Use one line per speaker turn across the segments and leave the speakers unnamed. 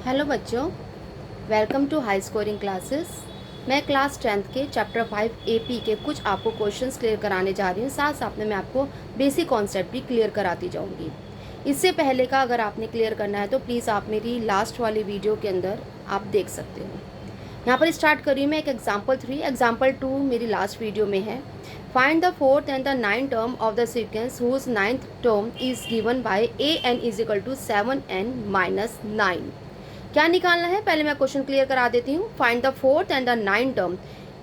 Hello बच्चों, welcome to high scoring classes. मैं class 10th के चैप्टर 5 एपी के कुछ आपको क्वेश्चंस क्लियर कराने जा रही हूँ। साथ साथ में मैं आपको बेसिक कॉन्सेप्ट भी क्लियर कराती जाऊँगी। इससे पहले का अगर आपने क्लियर करना है तो प्लीज़ आप मेरी लास्ट वाली वीडियो के अंदर आप देख सकते हो। यहाँ पर स्टार्ट करिए मैं एक एग्जाम्पल 3। एग्जाम्पल 2 मेरी लास्ट वीडियो में है। Find the fourth and the ninth term of the sequence whose ninth term is given by an is equal to 7n-9। क्या निकालना है, पहले मैं क्वेश्चन क्लियर करा देती हूँ। Find the fourth and the ninth term.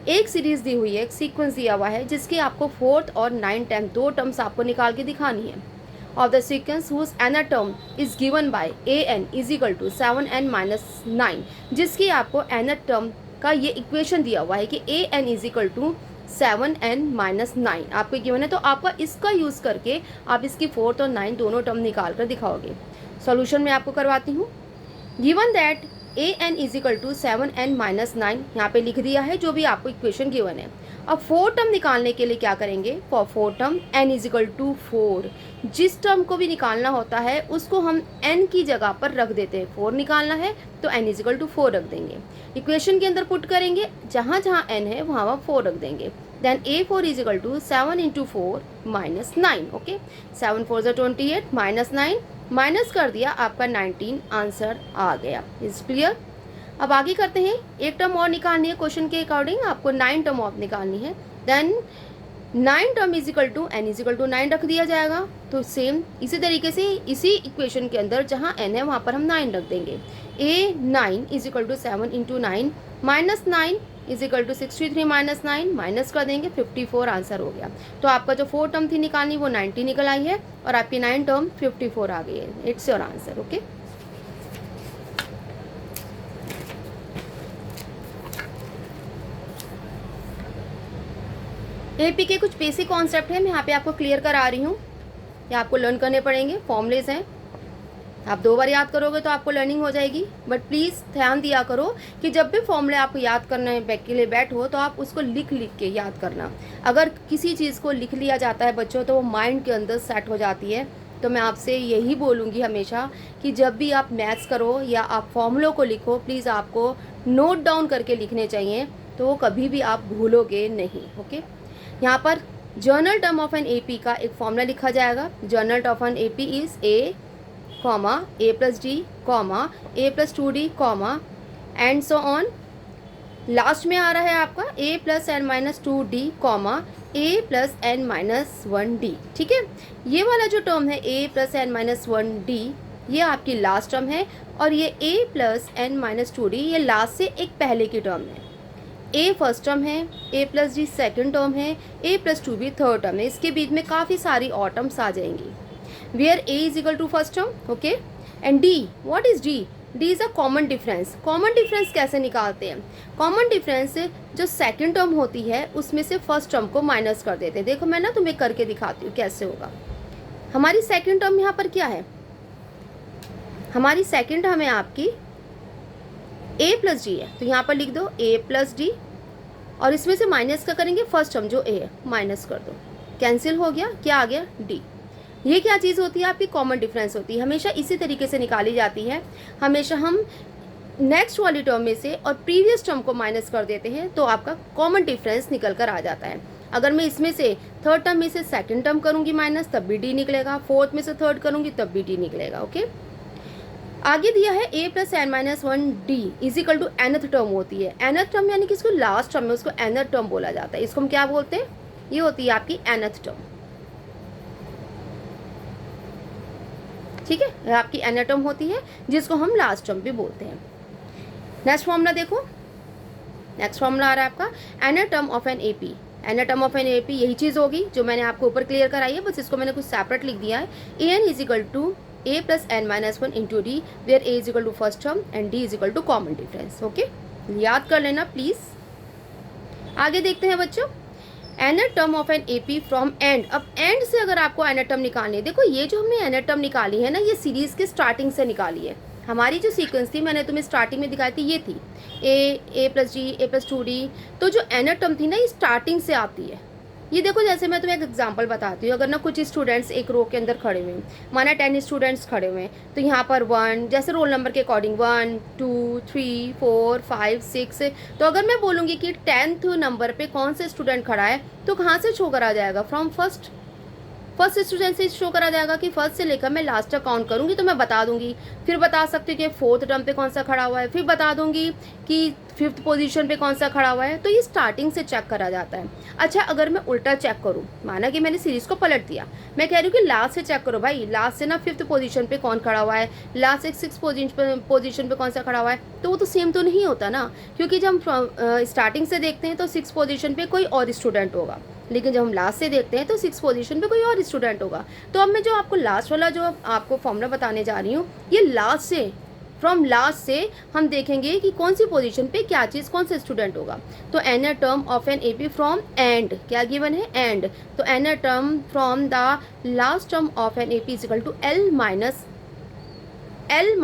एक सीरीज दी हुई है, एक सीक्वेंस दिया हुआ है जिसकी आपको फोर्थ और नाइन्थ टर्म दो टर्म्स आपको निकाल के दिखानी है। Of the sequence whose nth term is given by an is equal to 7n-9, जिसकी आपको एनर टर्म का ये इक्वेशन दिया हुआ है कि an is equal to 7n-9 आपको गिवन है। तो आपका इसका यूज़ करके आप इसकी फोर्थ और नाइन्थ दोनों टर्म निकाल कर दिखाओगे। सॉल्यूशन मैं आपको करवाती हूँ। Given that an is equal to 7n-9 यहाँ पे लिख दिया है जो भी आपको इक्वेशन गिवन है। अब फोर टर्म निकालने के लिए क्या करेंगे, for four term n is equal to 4। जिस टर्म को भी निकालना होता है उसको हम n की जगह पर रख देते हैं। 4 निकालना है तो n इज इक्वल टू 4 रख देंगे। इक्वेशन के अंदर पुट करेंगे, जहाँ जहाँ n है वहाँ वहाँ 4 रख देंगे। Then a4 is equal to 7 into 4 minus 9। Okay, 7 4 ज़ा 28 माइनस 9 माइनस कर दिया, आपका 19 आंसर आ गया। Is clear. अब आगे करते हैं, एक टर्म और निकालनी है क्वेश्चन के अकॉर्डिंग, आपको 9 टर्म और निकालनी है। Then 9 term is equal to n is equal to 9 रख दिया जाएगा। तो सेम इसी तरीके से इसी इक्वेशन के अंदर जहाँ n है वहाँ पर हम 9 रख देंगे। a9 is equal to 7 into 9 minus 9 is equal to 63 minus 9 minus कर देंगे, 54 आंसर हो गया। तो आपका जो 4 टर्म थी निकालनी वो 90 निकल आई है और आपकी 9 टर्म 54 आ गई है। It's your answer. Okay, AP के कुछ बेसिक कॉन्सेप्ट है मैं यहाँ पे आपको क्लियर करा रही हूँ। ये आपको लर्न करने पड़ेंगे। फॉर्मूलेज हैं, आप 2 बार याद करोगे तो आपको लर्निंग हो जाएगी। बट प्लीज़ ध्यान दिया करो कि जब भी फॉर्मूले आपको याद करने के लिए बैठो तो आप उसको लिख लिख के याद करना। अगर किसी चीज़ को लिख लिया जाता है बच्चों तो वो माइंड के अंदर सेट हो जाती है। तो मैं आपसे यही बोलूँगी हमेशा कि जब भी आप मैथ्स करो या आप फॉर्मूलों को लिखो, प्लीज़ आपको नोट डाउन करके लिखने चाहिए, तो वो कभी भी आप भूलोगे नहीं। ओके, यहाँ पर journal term of an AP का एक फॉर्मूला लिखा जाएगा। Journal term of an AP is a plus D a plus 2d and so on. Last में आ रहा है आपका a plus n minus 2d a plus n minus 1d। ठीक है, ये वाला जो टर्म है a plus n minus 1d ये आपकी लास्ट टर्म है और ये a plus n minus 2d ये लास्ट से एक पहले की टर्म है। a फर्स्ट टर्म है, a plus d second term है, a plus 2b third term है। इसके बीच में काफ़ी सारी और टर्म्स आ जाएंगी। Where a is equal to first term, okay, and d, what is d? d is a common difference। common difference कैसे निकालते हैं? common difference जो सेकंड टर्म होती है उसमें से फर्स्ट टर्म को माइनस कर देते हैं। देखो मैं ना तुम्हें करके दिखाती हूँ कैसे होगा। हमारी सेकंड टर्म यहाँ पर क्या है, हमारी सेकंड टर्म है आपकी a प्लस डी है, तो यहाँ पर लिख दो a प्लस डी और इसमें से माइनस का करेंगे फर्स्ट टर्म जो a है, माइनस कर दो, कैंसिल हो गया, क्या आ गया d। ये क्या चीज़ होती है आपकी, कॉमन डिफरेंस होती है। हमेशा इसी तरीके से निकाली जाती है। हमेशा हम नेक्स्ट वाली टर्म में से और प्रीवियस टर्म को माइनस कर देते हैं तो आपका कॉमन डिफरेंस निकल कर आ जाता है। अगर मैं इसमें से थर्ड टर्म में से सेकंड टर्म करूंगी माइनस तब भी डी निकलेगा, फोर्थ में से थर्ड करूंगी तब भी डी निकलेगा। ओके, आगे दिया है a plus n minus 1d is equal to nth term होती है। nth टर्म यानी कि इसको लास्ट टर्म में उसको nth टर्म बोला जाता है। इसको हम क्या बोलते हैं, ये होती है आपकी nth टर्म। ठीक है, यह आपकी एनर टर्म होती है जिसको हम लास्ट टर्म भी बोलते हैं। नेक्स्ट फॉर्मूला देखो, नेक्स्ट फॉर्मूला आ रहा है आपका nth term of an AP. Nth term of an AP यही चीज़ होगी जो मैंने आपको ऊपर क्लियर कराई है, बस इसको मैंने कुछ सेपरेट लिख दिया है। an is equal to a plus n minus 1 into D, where a is equal to first term and d is equal to common difference. Okay, याद कर लेना प्लीज़। आगे देखते हैं बच्चों, nth term of an AP from end. अब end से अगर आपको एनर टर्म निकालनी है, देखो ये जो हमने एनर टर्म निकाली है ना, ये सीरीज के स्टार्टिंग से निकाली है। हमारी जो सीक्वेंस थी मैंने तुम्हें स्टार्टिंग में दिखाई थी, ये थी a plus d a plus 2d। तो जो एनर टर्म थी ना ये स्टार्टिंग से आती है। ये देखो, जैसे मैं तुम्हें एक एग्जांपल बताती हूँ। अगर ना कुछ स्टूडेंट्स एक रो के अंदर खड़े हुए हैं, माना 10 स्टूडेंट्स खड़े हुए हैं, तो यहाँ पर 1, जैसे रोल नंबर के अकॉर्डिंग 1 2 3 4 5 6, तो अगर मैं बोलूँगी कि 10th नंबर पे कौन से स्टूडेंट खड़ा है, तो कहाँ से शो करा जाएगा? फ्रॉम फर्स्ट स्टूडेंट से शो करा जाएगा कि फर्स्ट से लेकर मैं लास्ट तक काउंट करूंगी तो मैं बता दूंगी। फिर बता सकती हूँ कि 4th टर्म पे कौन सा खड़ा हुआ है, फिर बता दूंगी कि 5th पोजीशन पे कौन सा खड़ा हुआ है। तो ये स्टार्टिंग से चेक करा जाता है। अच्छा, अगर मैं उल्टा चेक करूँ, माना कि मैंने सीरीज को पलट दिया, मैं कह रही हूँ कि लास्ट से चेक करो भाई, लास्ट से ना 5th पोजीशन पे कौन खड़ा हुआ है, लास्ट से 6th पोजीशन पे कौन सा खड़ा हुआ है, तो वो तो सेम तो नहीं होता ना, क्योंकि जब हम स्टार्टिंग से देखते हैं तो 6th पोजीशन पे कोई और स्टूडेंट होगा, लेकिन जब हम लास्ट से देखते हैं तो 6th पोजीशन पे कोई और स्टूडेंट होगा। तो अब मैं जो आपको लास्ट वाला जो आपको फॉर्मूला बताने जा रही हूँ, ये लास्ट से, फ्रॉम लास्ट से हम देखेंगे कि कौन सी पोजीशन पे क्या चीज़, कौन सा स्टूडेंट होगा। तो n term of an AP from end, क्या गिवन है? एंड। तो n term from the last term of an AP is equal to l minus n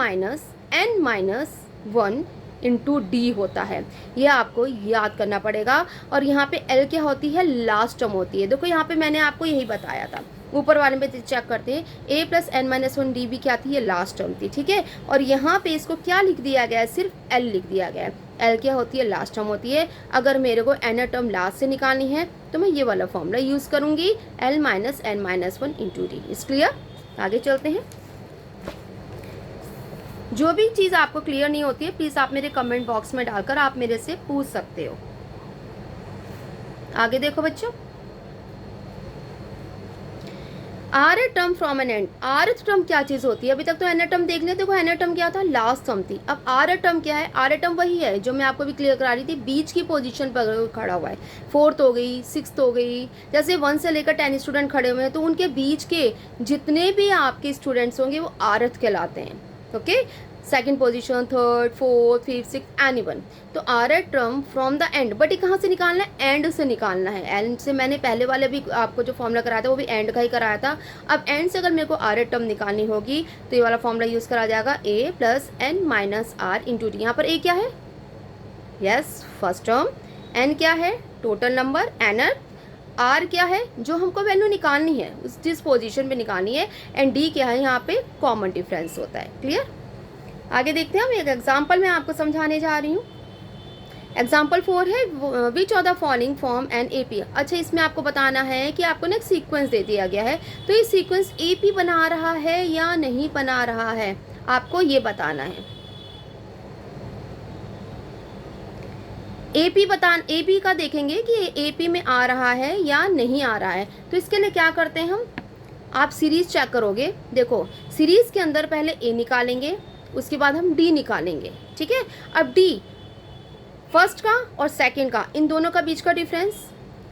minus 1 into d होता है। ये आपको याद करना पड़ेगा। और यहाँ पे एल क्या होती है? लास्ट टर्म होती है। देखो यहाँ पे मैंने आपको यही बताया था, ऊपर वाले में चेक करते हैं, ए प्लस एन माइनस 1 डी भी क्या थी? ये लास्ट टर्म थी, ठीक है। और यहाँ पे इसको क्या लिख दिया गया है? सिर्फ एल लिख दिया गया है। एल क्या होती है? लास्ट टर्म होती है। अगर मेरे को एन टर्म लास्ट से निकालनी है तो मैं ये वाला फॉर्मूला यूज़ करूँगी, l minus n minus 1 into d. Is clear? आगे चलते हैं। जो भी चीज़ आपको क्लियर नहीं होती है, प्लीज़ आप मेरे कमेंट बॉक्स में डालकर आप मेरे से पूछ सकते हो। आगे देखो बच्चों, r term from an end. R term क्या चीज़ होती है? अभी तक तो एन टर्म देख लिया। देखो एन टर्म क्या था? लास्ट टर्म थी। अब आर टर्म क्या है? आर टर्म वही है जो मैं आपको भी क्लियर करा रही थी, बीच की पोजीशन पर खड़ा हुआ है। 4th हो गई, 6th हो गई, जैसे 1 से लेकर 10 स्टूडेंट खड़े हुए हैं, तो उनके बीच के जितने भी आपके स्टूडेंट्स होंगे वो आरथ कहलाते हैं। Okay, second position, 3rd 4th 5th 6th any one. तो R term from the end, but ये कहाँ से निकालना है? एंड से निकालना है। एंड से मैंने पहले वाले भी आपको जो फॉर्मूला कराया था वो भी एंड का ही कराया था। अब एंड से अगर मेरे को आर टर्म निकालनी होगी तो ये वाला फॉर्मूला यूज़ करा जाएगा, A plus N minus R into D. यहाँ पर ए क्या है? Yes, first term. एन क्या है? Total number, N. आर क्या है? जो हमको वैल्यू निकालनी है, उस जिस पोजीशन पे निकालनी है। एंड डी क्या है? यहाँ पे कॉमन डिफरेंस होता है। क्लियर? आगे देखते हैं हम। एक एग्जाम्पल मैं आपको समझाने जा रही हूँ। एग्जाम्पल 4 है, which of the following form an AP. अच्छा, इसमें आपको बताना है कि आपको ना एक सीक्वेंस दे दिया गया है, तो ये सीक्वेंस एपी बना रहा है या नहीं बना रहा है, आपको ये बताना है। एपी का देखेंगे कि एपी में आ रहा है या नहीं आ रहा है। तो इसके लिए क्या करते हैं हम, आप सीरीज चेक करोगे। देखो, सीरीज के अंदर पहले ए निकालेंगे, उसके बाद हम डी निकालेंगे, ठीक है। अब डी फर्स्ट का और सेकंड का, इन दोनों का बीच का डिफरेंस,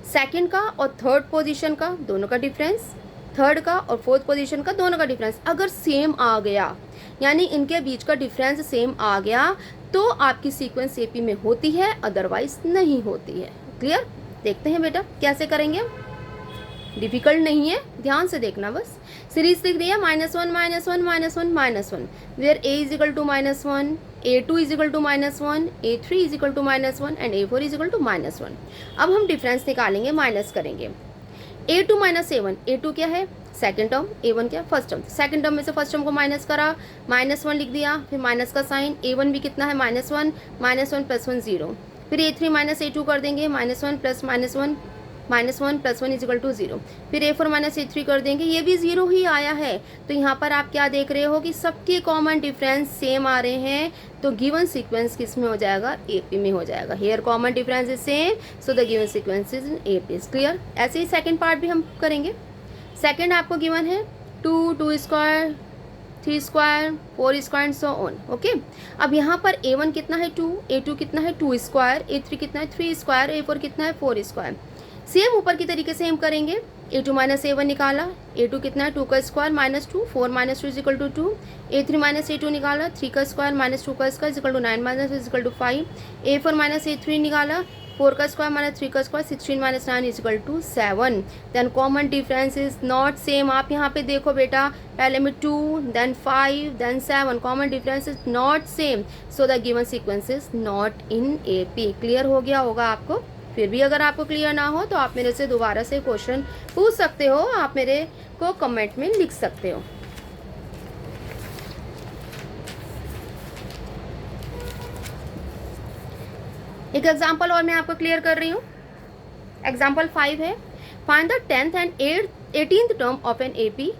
सेकंड का और थर्ड पोजीशन का दोनों का डिफरेंस, थर्ड का और फोर्थ पोजीशन का दोनों का डिफरेंस अगर सेम आ गया, यानी इनके बीच का डिफरेंस सेम आ गया, तो आपकी सीक्वेंस एपी में होती है, अदरवाइज नहीं होती है। क्लियर? देखते हैं बेटा कैसे करेंगे। डिफिकल्ट नहीं है, ध्यान से देखना बस। सीरीज लिख दिया, -1 -1 -1 -1, where a is equal to -1, a2 is equal to -1, a3 is equal to -1 and a4 is equal to -1। अब हम डिफरेंस निकालेंगे, माइनस करेंगे। a2 माइनस a1, a2 क्या है? सेकंड टर्म, a1 क्या? First term. सेकंड टर्म में से first term को माइनस करा, -1 लिख दिया, फिर माइनस का साइन। a1 भी कितना है? -1 प्लस 1 0। फिर a3 माइनस a2 कर देंगे, -1 plus -1 plus 1 is equal to 0। फिर a4 माइनस a3 कर देंगे, ये भी 0 ही आया है। तो यहाँ पर आप क्या देख रहे हो कि सबके कॉमन डिफरेंस सेम आ रहे हैं, तो गिवन सीक्वेंस किस में हो जाएगा? एपी में हो जाएगा। Here common difference is same, so the given sequence is in AP. Clear? ऐसे ही सेकंड पार्ट भी हम करेंगे। सेकंड आपको गिवन है 2, 2 square, 3 square, 4 square and so on. Okay, अब यहाँ पर a1 कितना है? 2, a2 कितना है? 2 स्क्वायर, a3 कितना है? 3 स्क्वायर, a4 कितना है? 4 स्क्वायर। सेम ऊपर की तरीके से हम करेंगे। a2 माइनस a1 निकाला, a2 कितना है? 2 का square -2, 4 minus 2 is equal to 2। a3 minus a2 निकाला, 3 का स्क्वायर -2 का square is equal to 9 minus is equal to 5। a4 minus a3 निकाला, 4 का स्क्वायर माइनस 3 का square, 16 minus 9 is equal to 7। Then common difference is not same. आप यहाँ पे देखो बेटा, पहले में 2, then 5, then 7, common difference is not same, so the given sequence is not in AP. Clear हो गया होगा आपको? फिर भी अगर आपको क्लियर ना हो तो आप मेरे से दोबारा से क्वेश्चन पूछ सकते हो, आप मेरे को कमेंट में लिख सकते हो। एक एग्जांपल और मैं आपको क्लियर कर रही हूँ। एग्जांपल 5 है, find the 10th and 18th term of an AP.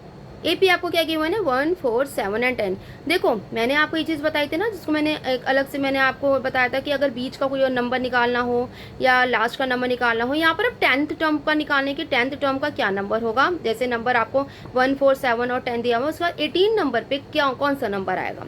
AP आपको क्या गिवन है 1, 4, 7 एंड 10। देखो मैंने आपको ये चीज़ बताई थी ना, जिसको मैंने एक अलग से मैंने आपको बताया था कि अगर बीच का कोई और नंबर निकालना हो या लास्ट का नंबर निकालना हो, यहाँ पर अब 10th टर्म का निकालने की 10th टर्म का क्या नंबर होगा। जैसे नंबर आपको 1, 4, 7 और 10 दिया हुआ, उसका 18 नंबर पे क्या कौन सा नंबर आएगा।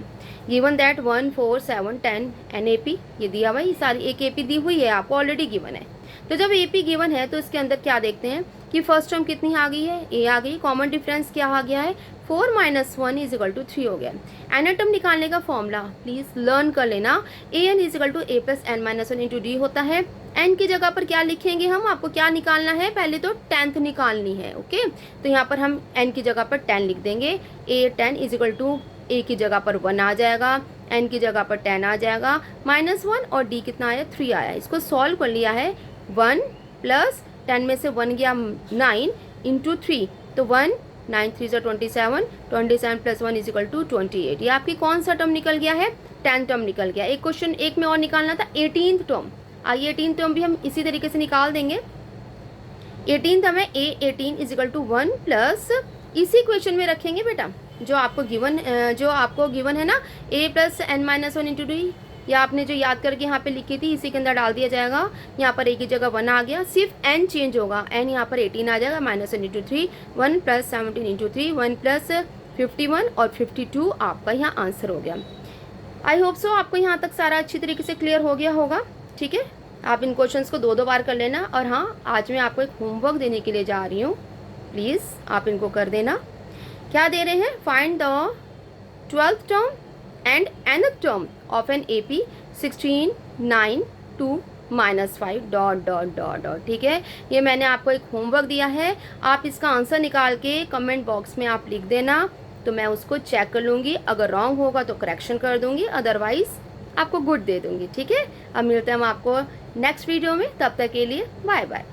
गिवन दैट 1, 4, 7, 10 एन एपी, ये दिया हुआ, ये सारी एक एपी दी हुई है आपको, ऑलरेडी गिवन है। तो जब एपी गिवन है तो इसके अंदर क्या देखते हैं कि फर्स्ट टर्म कितनी आ गई है, ए आ गई। कॉमन डिफरेंस क्या आ गया है 4 - 1 = 3 हो गया। एन टर्म निकालने का फॉर्मूला प्लीज लर्न कर लेना, A N = a + n - 1 × d होता है। एन की जगह पर क्या लिखेंगे हम, आपको क्या निकालना है, पहले तो 10th निकालनी है। ओके, तो यहाँ पर हम एन की जगह पर 10 लिख देंगे। ए 10 = ए की जगह पर 1 आ जाएगा, एन की जगह पर 10 आ जाएगा, -1 और डी कितना आया 3 आया। इसको सॉल्व कर लिया है, 1 + 10 में से 1 गया 9 × 3, तो 1 9 3 = 27, 27 + 1 = 28। ये आपकी कौन सा टर्म निकल गया है, 10th टर्म निकल गया। एक क्वेश्चन एक में और निकालना था 18th टर्म। आइए 18th टर्म भी हम इसी तरीके से निकाल देंगे। 18th हमें a 18 = 1 प्लस, इसी क्वेश्चन में रखेंगे बेटा जो आपको गिवन है ना, a + n - 1 × d, या आपने जो याद करके यहाँ पे लिखी थी इसी के अंदर डाल दिया जाएगा। यहाँ पर a की जगह 1 आ गया, सिर्फ n चेंज होगा, n यहाँ पर 18 आ जाएगा, -1 × 3, 1 + 17 × 3, 1 + 51 और 52 आपका यहाँ आंसर हो गया। आई होप सो आपको यहाँ तक सारा अच्छी तरीके से क्लियर हो गया होगा। ठीक है, आप इन क्वेश्चंस को 2 बार कर लेना। और हाँ, आज मैं आपको एक होमवर्क देने के लिए जा रही हूँ, प्लीज़ आप इनको कर देना। क्या दे रहे हैं, find the 12th term and nth term of an AP 16, 9, 2 -5 ... ठीक है, ये मैंने आपको एक होमवर्क दिया है, आप इसका आंसर निकाल के कमेंट बॉक्स में आप लिख देना, तो मैं उसको चेक कर लूँगी। अगर रॉन्ग होगा तो करेक्शन कर दूँगी, अदरवाइज आपको गुड दे दूँगी। ठीक है, अब मिलते हैं हम आपको नेक्स्ट वीडियो में, तब तक के लिए बाय बाय।